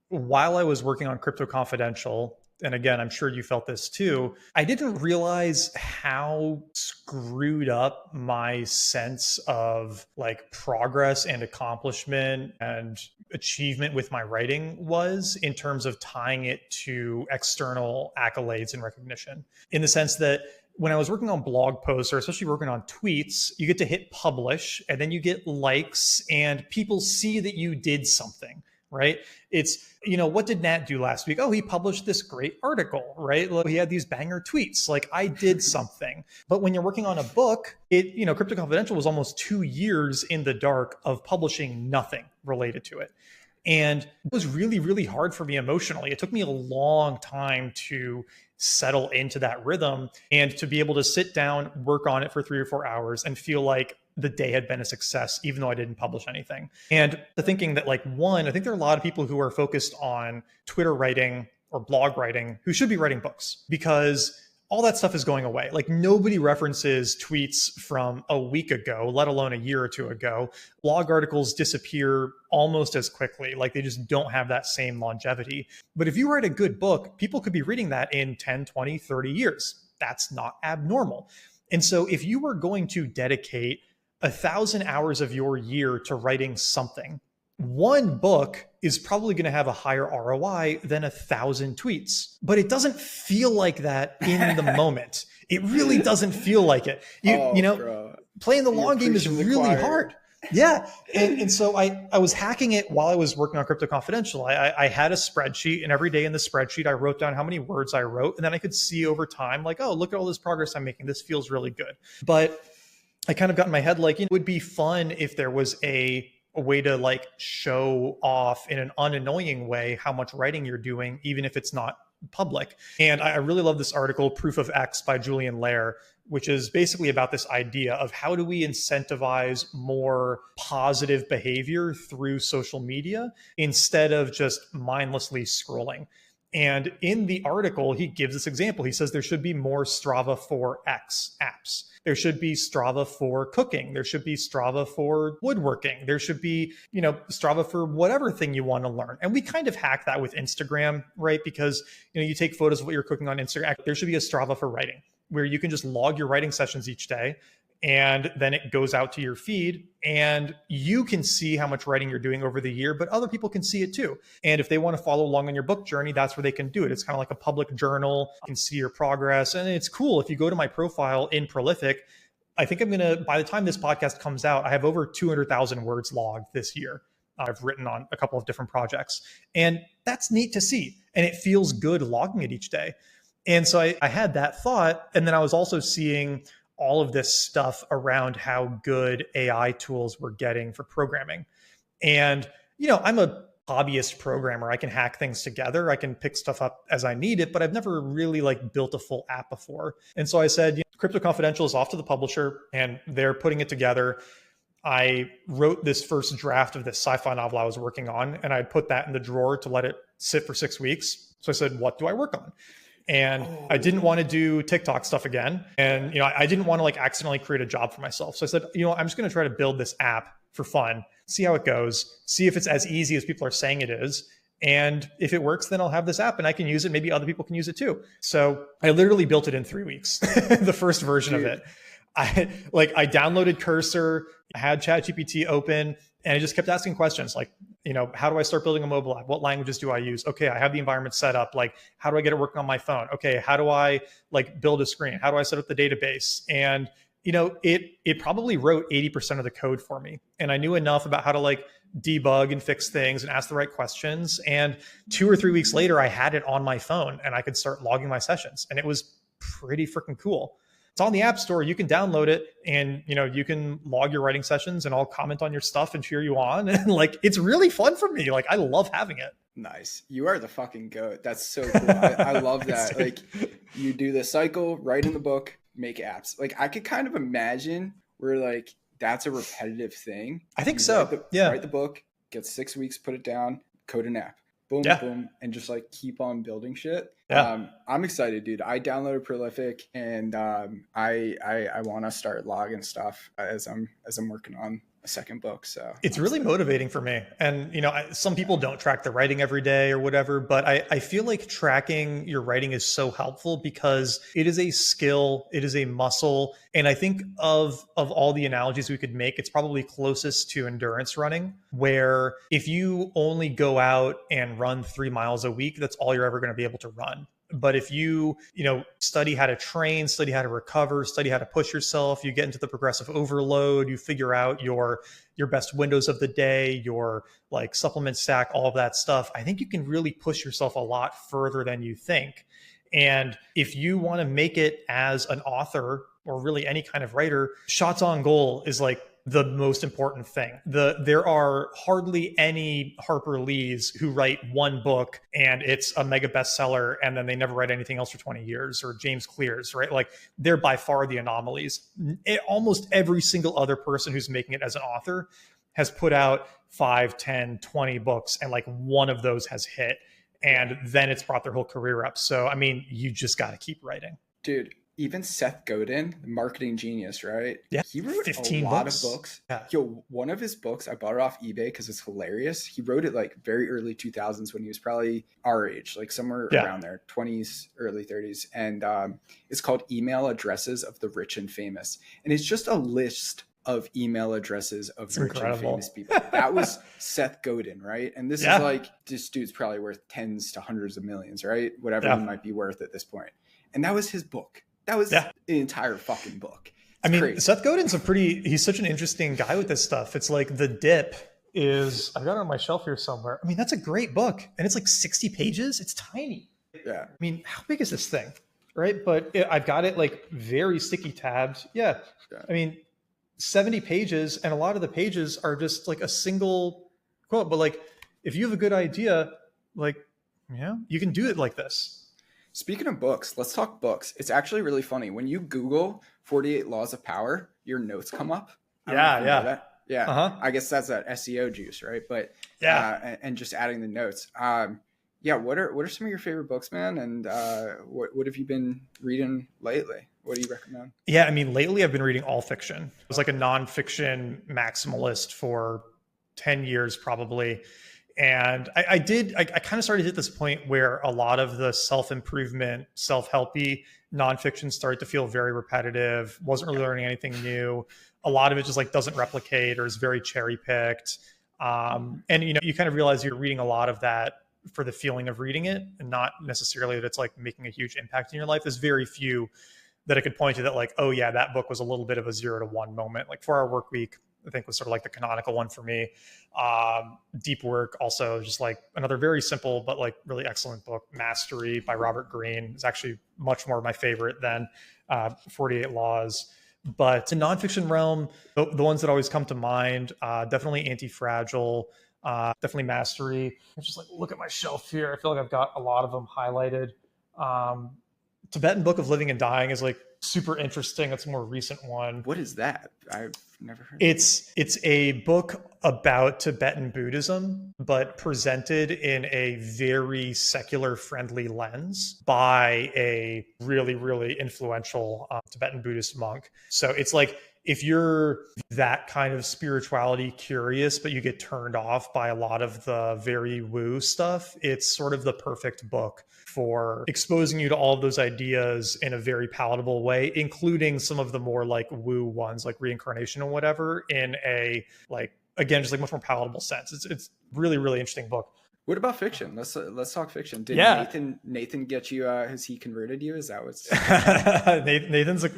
while I was working on Crypto Confidential, and again, I'm sure you felt this too, I didn't realize how screwed up my sense of like progress and accomplishment and achievement with my writing was in terms of tying it to external accolades and recognition. In the sense that when I was working on blog posts or especially working on tweets, you get to hit publish and then you get likes and people see that you did something. Right? It's, what did Nat do last week? Oh, he published this great article, right? He had these banger tweets. Like I did something. But when you're working on a book, Crypto Confidential was almost 2 years in the dark of publishing nothing related to it. And it was really, really hard for me emotionally. It took me a long time to settle into that rhythm and to be able to sit down, work on it for 3 or 4 hours and feel like the day had been a success, even though I didn't publish anything. And the thinking that like, one, I think there are a lot of people who are focused on Twitter writing or blog writing who should be writing books because all that stuff is going away. Like nobody references tweets from a week ago, let alone a year or 2 ago. Blog articles disappear almost as quickly. Like they just don't have that same longevity. But if you write a good book, people could be reading that in 10, 20, 30 years. That's not abnormal. And so if you were going to dedicate 1,000 hours of your year to writing something, one book is probably going to have a higher ROI than 1,000 tweets, but it doesn't feel like that in the moment. It really doesn't feel like it. Bro. Playing the long game is really hard. Yeah. And so I was hacking it while I was working on Crypto Confidential. I had a spreadsheet, and every day in the spreadsheet, I wrote down how many words I wrote. And then I could see over time, like, oh, look at all this progress I'm making. This feels really good. But I kind of got in my head, like, it would be fun if there was a way to like show off in an unannoying way how much writing you're doing, even if it's not public. And I really love this article, Proof of X by Julian Lair, which is basically about this idea of how do we incentivize more positive behavior through social media instead of just mindlessly scrolling. And in the article, he gives this example. He says there should be more Strava for X apps. There should be Strava for cooking. There should be Strava for woodworking. There should be, Strava for whatever thing you want to learn. And we kind of hack that with Instagram, right? Because, you take photos of what you're cooking on Instagram. There should be a Strava for writing where you can just log your writing sessions each day. And then it goes out to your feed and you can see how much writing you're doing over the year, but other people can see it too. And if they want to follow along on your book journey, that's where they can do it. It's kind of like a public journal. You can see your progress. And it's cool. If you go to my profile in Prolific, I think by the time this podcast comes out, I have over 200,000 words logged this year. I've written on a couple of different projects. And that's neat to see. And it feels good logging it each day. And so I had that thought. And then I was also seeing all of this stuff around how good AI tools were getting for programming. And, I'm a hobbyist programmer. I can hack things together. I can pick stuff up as I need it, but I've never really built a full app before. And so I said, Crypto Confidential is off to the publisher and they're putting it together. I wrote this first draft of this sci-fi novel I was working on, and I put that in the drawer to let it sit for 6 weeks. So I said, what do I work on? And I didn't want to do TikTok stuff again. And, I didn't want to accidentally create a job for myself. So I said, I'm just going to try to build this app for fun, see how it goes, see if it's as easy as people are saying it is. And if it works, then I'll have this app and I can use it. Maybe other people can use it too. So I literally built it in 3 weeks, the first version of it. I downloaded Cursor, I had ChatGPT open, and I just kept asking questions like, how do I start building a mobile app? What languages do I use? Okay, I have the environment set up. How do I get it working on my phone? Okay, how do I build a screen? How do I set up the database? And it probably wrote 80% of the code for me. And I knew enough about how to debug and fix things and ask the right questions. And 2 or 3 weeks later, I had it on my phone and I could start logging my sessions. And it was pretty freaking cool. It's on the App Store. You can download it and, you can log your writing sessions and I'll comment on your stuff and cheer you on. And it's really fun for me. I love having it. Nice. You are the fucking goat. That's so cool. I love that. You do the cycle, write in the book, make apps. I could kind of imagine where that's a repetitive thing. I think so. Write the book, get 6 weeks, put it down, code an app. Boom, boom, and just keep on building shit. Yeah. I'm excited, dude. I downloaded Prolific and I want to start logging stuff as I'm working on a second book. So it's really motivating for me. And, some people don't track their writing every day or whatever, but I feel like tracking your writing is so helpful because it is a skill, it is a muscle. And I think of all the analogies we could make, it's probably closest to endurance running, where if you only go out and run 3 miles a week, that's all you're ever going to be able to run. But if you study how to train, study how to recover, study how to push yourself, you get into the progressive overload, you figure out your best windows of the day, your supplement stack, all of that stuff. I think you can really push yourself a lot further than you think. And if you want to make it as an author or really any kind of writer, shots on goal is the most important thing. There are hardly any Harper Lees who write one book and it's a mega bestseller and then they never write anything else for 20 years, or James Clears, right? They're by far the anomalies. Almost every single other person who's making it as an author has put out 5, 10, 20 books and one of those has hit. And then it's brought their whole career up. So, I mean, you just got to keep writing. Dude, even Seth Godin, the marketing genius, right? Yeah. He wrote 15 a lot books. of books. Yeah. Yo, one of his books, I bought it off eBay because it's hilarious. He wrote it very early 2000s when he was probably our age, somewhere around there, 20s, early 30s. And it's called Email Addresses of the Rich and Famous. And it's just a list of email addresses of rich and famous people. That was Seth Godin, right? And this is like, this dude's probably worth tens to hundreds of millions, right? Whatever he might be worth at this point. And that was his book. That was the entire fucking book. It's crazy. Seth Godin's he's such an interesting guy with this stuff. It's like The Dip is, I've got it on my shelf here somewhere. I mean, that's a great book. And it's like 60 pages. It's tiny. Yeah. I mean, how big is this thing? Right. But I've got it like very sticky tabbed. Yeah. I mean, 70 pages, and a lot of the pages are just like a single quote. But like, if you have a good idea, like, you can do it like this. Speaking of books, let's talk books. It's actually really funny. When you Google 48 Laws of Power, your notes come up. Yeah. I guess that's that SEO juice, right? But and just adding the notes. What are some of your favorite books, man? And what have you been reading lately? What do you recommend? Yeah, I mean, lately I've been reading all fiction. I was like a nonfiction maximalist for 10 years probably. And I kind of started to hit this point where a lot of the self-improvement, self-helpy nonfiction started to feel very repetitive, wasn't really learning anything new. A lot of it just like doesn't replicate or is very cherry picked. And you kind of realize you're reading a lot of that for the feeling of reading it and not necessarily that it's like making a huge impact in your life. There's very few that I could point to that like, oh yeah, that book was a little bit of a 0 to 1 moment. Like 4 Hour Work Week, I think was sort of like the canonical one for me. Deep Work, also just like another very simple, but like really excellent book. Mastery by Robert Greene is actually much more my favorite than 48 Laws. But in nonfiction realm, the ones that always come to mind, definitely Anti-Fragile, definitely Mastery. I just like look at my shelf here. I feel like I've got a lot of them highlighted. Tibetan Book of Living and Dying is like super interesting. It's a more recent one. What is that? I've never heard. It's a book about Tibetan Buddhism, but presented in a very secular friendly lens by a really, really influential Tibetan Buddhist monk. So it's like, if you're that kind of spirituality curious, but you get turned off by a lot of the very woo stuff, it's sort of the perfect book for exposing you to all of those ideas in a very palatable way, including some of the more like woo ones, like reincarnation or whatever, in a like, again, just like much more palatable sense. It's really, really interesting book. What about fiction? Let's talk fiction. Did Nathan get you? Has he converted you? Is that what's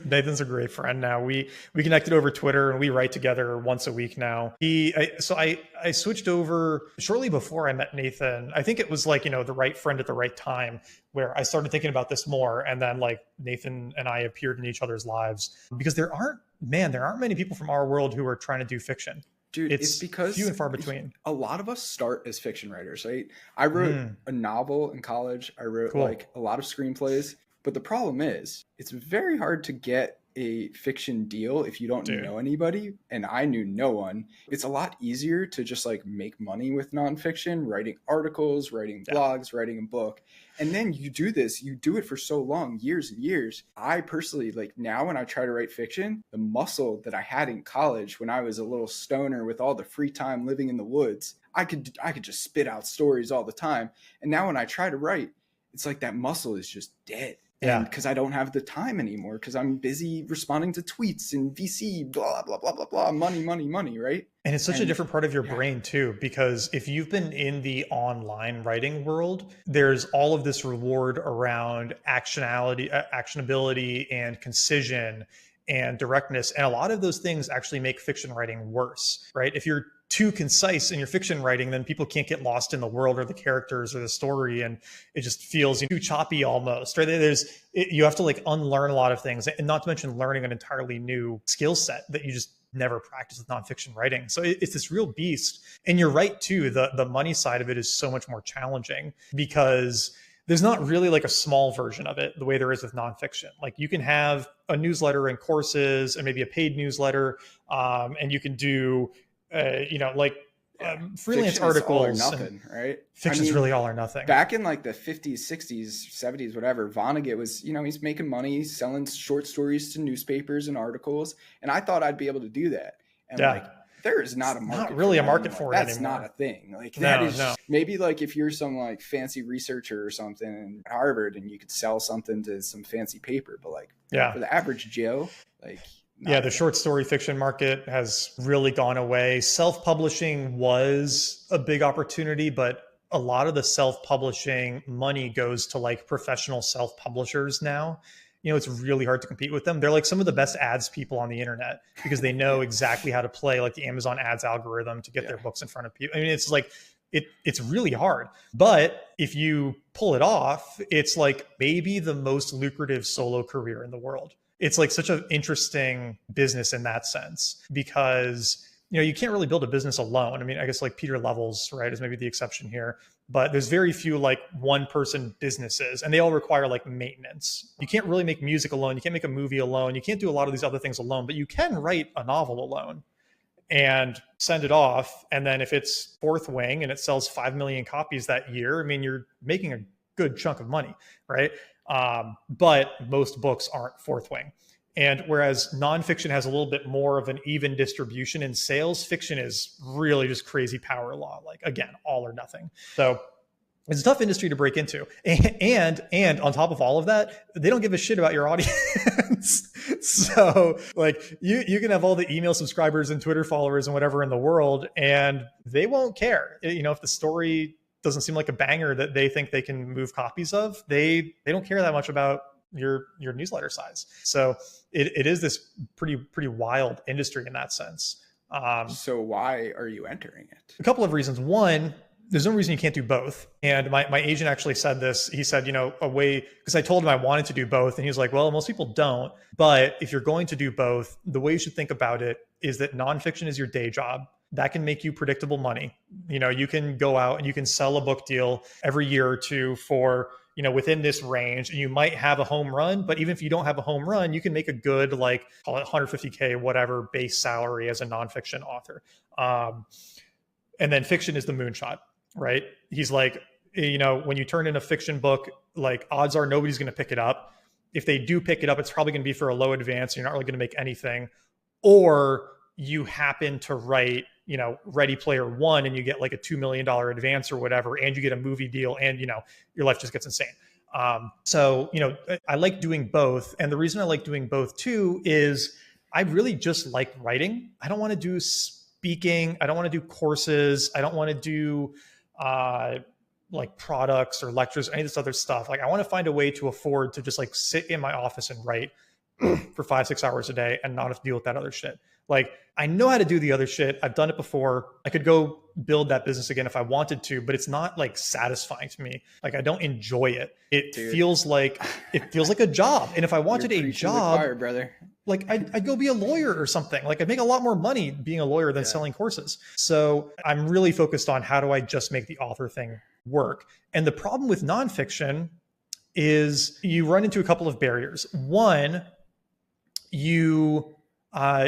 Nathan's a great friend now. We connected over Twitter and we write together once a week now. I switched over shortly before I met Nathan. I think it was like, the right friend at the right time where I started thinking about this more. And then like Nathan and I appeared in each other's lives because there aren't many people from our world who are trying to do fiction. Dude, it's because few and far between. A lot of us start as fiction writers, right? I wrote a novel in college. I wrote like a lot of screenplays. But the problem is, it's very hard to get a fiction deal if you don't know anybody. And I knew no one. It's a lot easier to just like make money with nonfiction, writing articles, writing blogs, writing a book. And then you do it for so long, years and years. I personally, like now when I try to write fiction, the muscle that I had in college when I was a little stoner with all the free time living in the woods, I could just spit out stories all the time. And now when I try to write, it's like that muscle is just dead. And because I don't have the time anymore, because I'm busy responding to tweets and VC, blah, blah, blah, blah, blah, money, right? And it's such a different part of your brain too, because if you've been in the online writing world, there's all of this reward around actionability and concision and directness. And a lot of those things actually make fiction writing worse, right? If you're too concise in your fiction writing, then people can't get lost in the world or the characters or the story, and it just feels too choppy almost, right? You have to like unlearn a lot of things, and not to mention learning an entirely new skill set that you just never practiced with nonfiction writing. So it's this real beast. And you're right too, the money side of it is so much more challenging because there's not really like a small version of it the way there is with nonfiction. Like you can have a newsletter and courses and maybe a paid newsletter, and you can do freelance articles. All or nothing, right? Fiction's really all or nothing. Back in like the 50s, 60s, 70s, whatever, Vonnegut was, he's making money selling short stories to newspapers and articles. And I thought I'd be able to do that. And like, there is not a market. Not really a market for it anymore. That's not a thing. Like that is maybe like if you're some like fancy researcher or something at Harvard and you could sell something to some fancy paper, but like for the average Joe, like Yeah, the short story fiction market has really gone away. Self-publishing was a big opportunity, but a lot of the self-publishing money goes to like professional self-publishers now. It's really hard to compete with them. They're like some of the best ads people on the internet because they know exactly how to play like the Amazon ads algorithm to get their books in front of people. I mean, it's like it's really hard. But if you pull it off, it's like maybe the most lucrative solo career in the world. It's like such an interesting business in that sense because you can't really build a business alone. I mean, I guess like Peter Levels, right, is maybe the exception here, but there's very few like one person businesses and they all require like maintenance. You can't really make music alone. You can't make a movie alone. You can't do a lot of these other things alone, but you can write a novel alone and send it off. And then if it's Fourth Wing and it sells 5 million copies that year, I mean, you're making a good chunk of money, right? But most books aren't Fourth Wing. And whereas nonfiction has a little bit more of an even distribution in sales, fiction is really just crazy power law. Like, again, all or nothing. So it's a tough industry to break into. And on top of all of that, they don't give a shit about your audience. So like you can have all the email subscribers and Twitter followers and whatever in the world, and they won't care. If the story doesn't seem like a banger that they think they can move copies of, they don't care that much about your newsletter size. So it is this pretty wild industry in that sense. So why are you entering it? A couple of reasons. One, there's no reason you can't do both. And my agent actually said this. He said, a way, because I told him I wanted to do both. And he was like, well, most people don't. But if you're going to do both, the way you should think about it is that nonfiction is your day job. That can make you predictable money. You can go out and you can sell a book deal every year or two for, within this range, and you might have a home run, but even if you don't have a home run, you can make a good, like, call it 150K, whatever base salary as a nonfiction author. And then fiction is the moonshot, right? He's like, when you turn in a fiction book, like odds are nobody's going to pick it up. If they do pick it up, it's probably going to be for a low advance. You're not really going to make anything. Or you happen to write, Ready Player One and you get like a $2 million advance or whatever, and you get a movie deal and, your life just gets insane. So, I like doing both. And the reason I like doing both too is I really just like writing. I don't want to do speaking. I don't want to do courses. I don't want to do like products or lectures, any of this other stuff. Like I want to find a way to afford to just like sit in my office and write for 5-6 hours a day and not have to deal with that other shit. Like I know how to do the other shit. I've done it before. I could go build that business again if I wanted to, but it's not like satisfying to me. Like I don't enjoy it. It feels like a job. And if I wanted a job, choir, brother. Like I'd go be a lawyer or something. Like I'd make a lot more money being a lawyer than selling courses. So I'm really focused on how do I just make the author thing work. And the problem with nonfiction is you run into a couple of barriers. One, you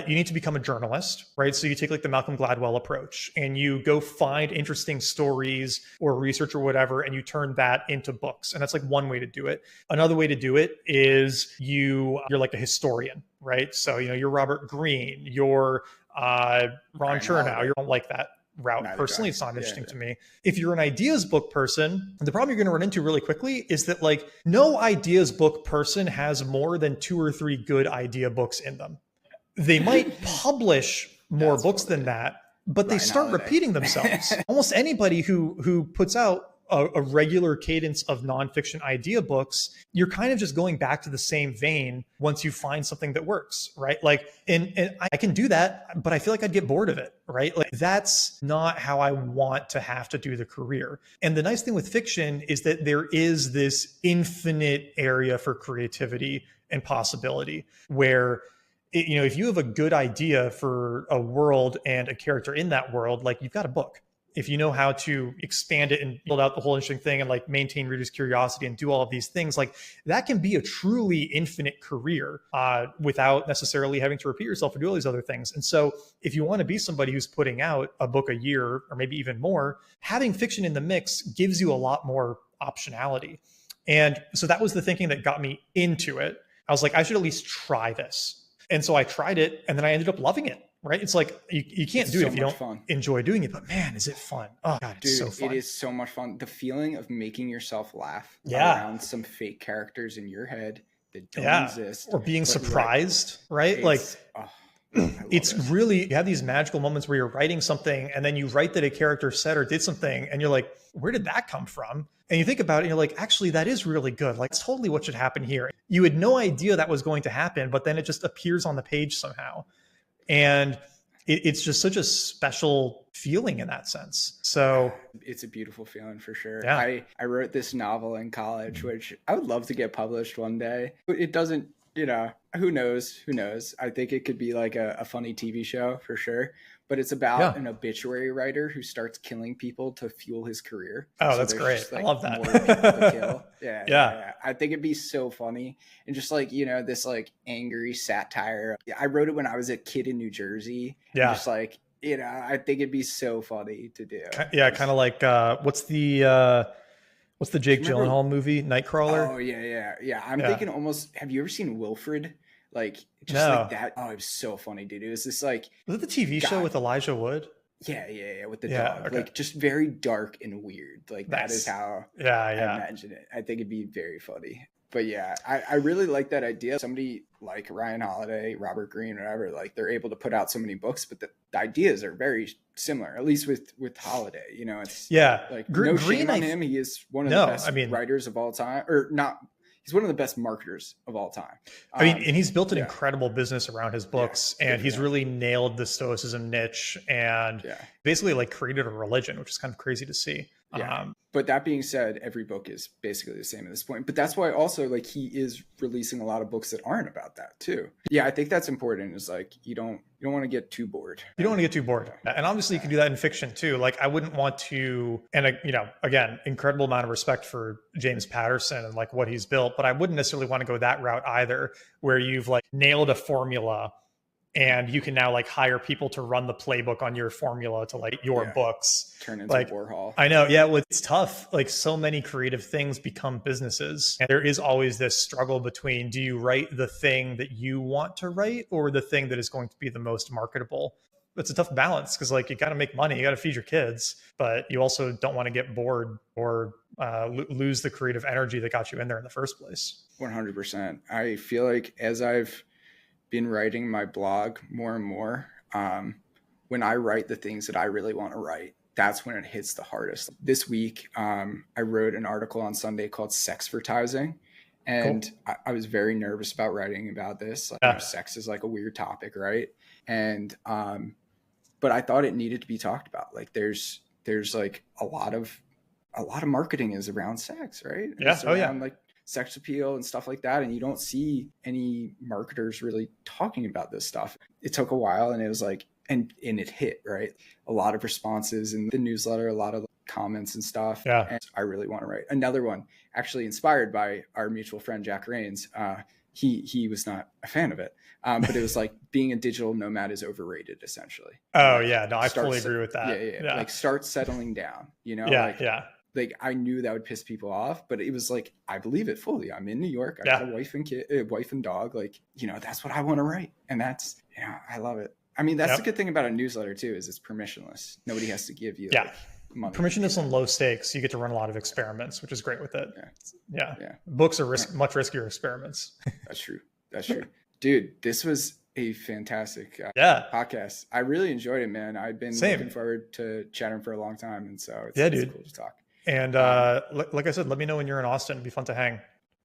need to become a journalist, right? So you take like the Malcolm Gladwell approach and you go find interesting stories or research or whatever, and you turn that into books. And that's like one way to do it. Another way to do it is you're like a historian, right? So, you're Robert Greene, you're Ron Chernow. You don't like that route. Personally, it's not interesting to me. If you're an ideas book person, the problem you're going to run into really quickly is that like no ideas book person has more than 2 or 3 good idea books in them. They might publish more books than that, but they start repeating themselves. Almost anybody who puts out a regular cadence of nonfiction idea books, you're kind of just going back to the same vein once you find something that works, right? Like, and I can do that, but I feel like I'd get bored of it, right? Like that's not how I want to have to do the career. And the nice thing with fiction is that there is this infinite area for creativity and possibility where if you have a good idea for a world and a character in that world, like you've got a book. If you know how to expand it and build out the whole interesting thing and like maintain readers' curiosity and do all of these things, like that can be a truly infinite career without necessarily having to repeat yourself or do all these other things. And so if you want to be somebody who's putting out a book a year or maybe even more, having fiction in the mix gives you a lot more optionality. And so that was the thinking that got me into it. I was like, I should at least try this. And so I tried it and then I ended up loving it. Right? It's like you can't do it if you don't enjoy doing it, but man, is it fun. Oh God, it's so fun. It is so much fun. The feeling of making yourself laugh around some fake characters in your head that don't exist. Or being surprised, right? Like, it's really, you have these magical moments where you're writing something and then you write that a character said or did something and you're like, where did that come from? And you think about it and you're like, actually, that is really good. Like, it's totally what should happen here. You had no idea that was going to happen, but then it just appears on the page somehow. And it's just such a special feeling in that sense. So it's a beautiful feeling for sure. Yeah. I wrote this novel in college, which I would love to get published one day. It doesn't, who knows? I think it could be like a funny TV show for sure. But it's about an obituary writer who starts killing people to fuel his career. Oh, so that's great. I love that. More people to kill. Yeah. I think it'd be so funny. And just like, this like angry satire. I wrote it when I was a kid in New Jersey. Yeah. Just like, I think it'd be so funny to do. Yeah. Kind of like, what's the Jake Gyllenhaal movie, Nightcrawler? Oh, yeah. I'm thinking almost, have you ever seen Wilfred? Like, just like that. Oh, it was so funny, dude. It was this like... Was it the TV show with Elijah Wood? Yeah, with the dog. Okay. Like, just very dark and weird. Like, that is how I imagine it. I think it'd be very funny. But yeah, I really like that idea. Somebody like Ryan Holiday, Robert Greene, whatever, like, they're able to put out so many books, but the ideas are very similar, at least with Holiday. It's like no shame on him. He is one of the best writers of all time, or not. He's one of the best marketers of all time. And he's built an incredible business around his books, and he's really nailed the stoicism niche and basically like created a religion, which is kind of crazy to see. But that being said, every book is basically the same at this point. But that's why also like he is releasing a lot of books that aren't about that too. Yeah, I think that's important. Is like you don't want to get too bored. You don't want to get too bored. And obviously you can do that in fiction too. Like I wouldn't want to, and again, incredible amount of respect for James Patterson and like what he's built, but I wouldn't necessarily want to go that route either, where you've like nailed a formula and you can now like hire people to run the playbook on your formula to like your books. Turn into like Warhol. I know. Yeah. Well, it's tough. Like so many creative things become businesses. And there is always this struggle between, do you write the thing that you want to write or the thing that is going to be the most marketable? It's a tough balance because like you got to make money, you got to feed your kids, but you also don't want to get bored or lose the creative energy that got you in there in the first place. 100%. I feel like as I've been writing my blog more and more, when I write the things that I really want to write, that's when it hits the hardest. This week, I wrote an article on Sunday called Sexvertising. And cool. I was very nervous about writing about this. Like, sex is like a weird topic, right? And but I thought it needed to be talked about. Like there's like a lot of marketing is around sex, right? Yeah. It's around like sex appeal and stuff like that. And you don't see any marketers really talking about this stuff. It took a while and it was like, and it hit, right? A lot of responses in the newsletter, a lot of comments and stuff. Yeah. And I really want to write another one, actually inspired by our mutual friend, Jack Rains. He was not a fan of it. But it was like being a digital nomad is overrated, essentially. Oh yeah. No, I fully agree with that. Yeah. Like start settling down, Like I knew that would piss people off, but it was like, I believe it fully. I'm in New York. I got a wife and dog. Like, that's what I want to write. And that's, I love it. I mean, that's the good thing about a newsletter too, is it's permissionless. Nobody has to give you money. Permissionless and low stakes. You get to run a lot of experiments, which is great with it. Yeah. Books are much riskier experiments. That's true. Dude, this was a fantastic podcast. I really enjoyed it, man. I've been looking forward to chatting for a long time. And so it's cool to talk. And like I said, let me know when you're in Austin. It'd be fun to hang.